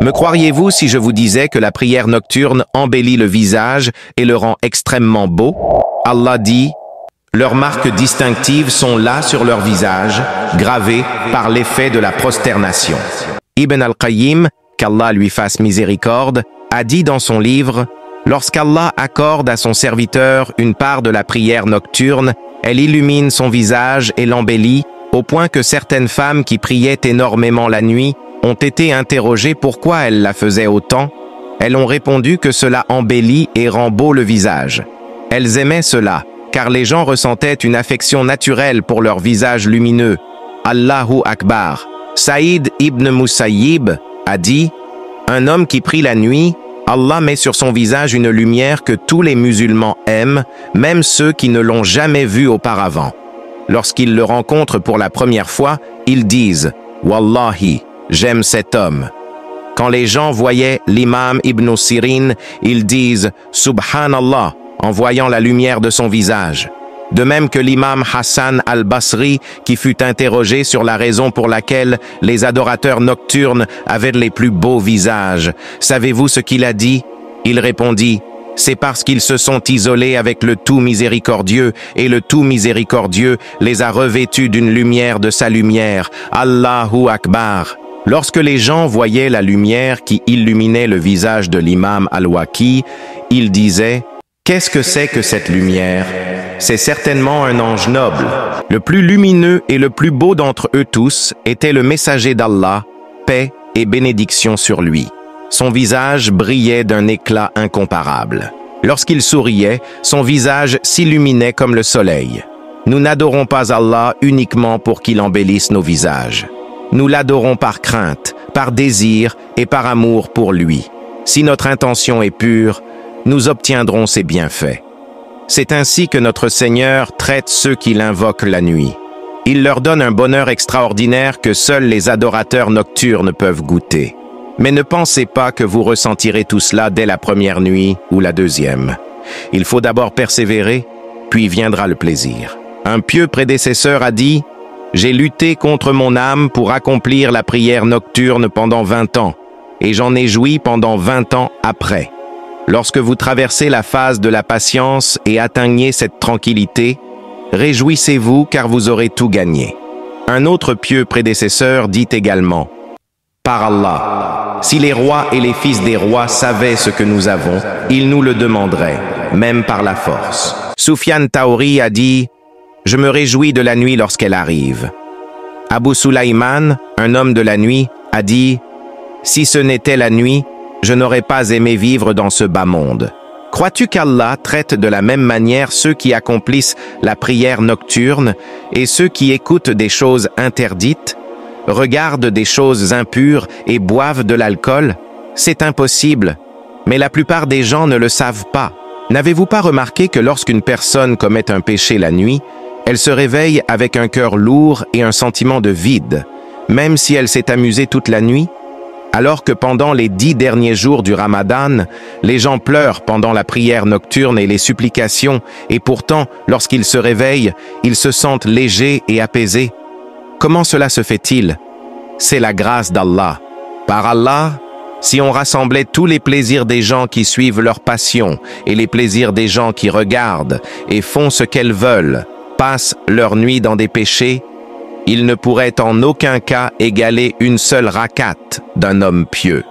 Me croiriez-vous si je vous disais que la prière nocturne embellit le visage et le rend extrêmement beau? Allah dit, leurs marques distinctives sont là sur leur visage, gravées par l'effet de la prosternation. Ibn al-Qayyim, qu'Allah lui fasse miséricorde, a dit dans son livre, lorsqu'Allah accorde à son serviteur une part de la prière nocturne, elle illumine son visage et l'embellit, au point que certaines femmes qui priaient énormément la nuit ont été interrogées pourquoi elles la faisaient autant. Elles ont répondu que cela embellit et rend beau le visage. Elles aimaient cela, car les gens ressentaient une affection naturelle pour leur visage lumineux. Allahu Akbar. Saïd ibn Musayyib a dit, un homme qui prie la nuit, Allah met sur son visage une lumière que tous les musulmans aiment, même ceux qui ne l'ont jamais vu auparavant. Lorsqu'ils le rencontrent pour la première fois, ils disent « Wallahi, j'aime cet homme ». Quand les gens voyaient l'imam Ibn Sirin, ils disent « Subhanallah » en voyant la lumière de son visage. De même que l'imam Hassan al-Basri, qui fut interrogé sur la raison pour laquelle les adorateurs nocturnes avaient les plus beaux visages. Savez-vous ce qu'il a dit? Il répondit, c'est parce qu'ils se sont isolés avec le tout miséricordieux, et le tout miséricordieux les a revêtus d'une lumière de sa lumière. Allahu Akbar. Lorsque les gens voyaient la lumière qui illuminait le visage de l'imam al-Waqi, ils disaient, qu'est-ce que c'est que cette lumière? C'est certainement un ange noble. Le plus lumineux et le plus beau d'entre eux tous était le messager d'Allah, paix et bénédiction sur lui. Son visage brillait d'un éclat incomparable. Lorsqu'il souriait, son visage s'illuminait comme le soleil. Nous n'adorons pas Allah uniquement pour qu'il embellisse nos visages. Nous l'adorons par crainte, par désir et par amour pour lui. Si notre intention est pure, nous obtiendrons ses bienfaits. C'est ainsi que notre Seigneur traite ceux qui l'invoquent la nuit. Il leur donne un bonheur extraordinaire que seuls les adorateurs nocturnes peuvent goûter. Mais ne pensez pas que vous ressentirez tout cela dès la première nuit ou la deuxième. Il faut d'abord persévérer, puis viendra le plaisir. Un pieux prédécesseur a dit, « J'ai lutté contre mon âme pour accomplir la prière nocturne pendant 20 ans, et j'en ai joui pendant 20 ans après. » Lorsque vous traversez la phase de la patience et atteignez cette tranquillité, réjouissez-vous car vous aurez tout gagné. Un autre pieux prédécesseur dit également, « Par Allah, si les rois et les fils des rois savaient ce que nous avons, ils nous le demanderaient, même par la force. » Soufiane Taouri a dit, « Je me réjouis de la nuit lorsqu'elle arrive. » Abu Sulaïman, un homme de la nuit, a dit, « Si ce n'était la nuit, je n'aurais pas aimé vivre dans ce bas monde. » Crois-tu qu'Allah traite de la même manière ceux qui accomplissent la prière nocturne et ceux qui écoutent des choses interdites, regardent des choses impures et boivent de l'alcool? C'est impossible, mais la plupart des gens ne le savent pas. N'avez-vous pas remarqué que lorsqu'une personne commet un péché la nuit, elle se réveille avec un cœur lourd et un sentiment de vide, même si elle s'est amusée toute la nuit? Alors que pendant les 10 derniers jours du Ramadan, les gens pleurent pendant la prière nocturne et les supplications, et pourtant, lorsqu'ils se réveillent, ils se sentent légers et apaisés. Comment cela se fait-il? C'est la grâce d'Allah. Par Allah, si on rassemblait tous les plaisirs des gens qui suivent leur passion et les plaisirs des gens qui regardent et font ce qu'elles veulent, passent leur nuit dans des péchés, il ne pourrait en aucun cas égaler une seule rakat d'un homme pieux.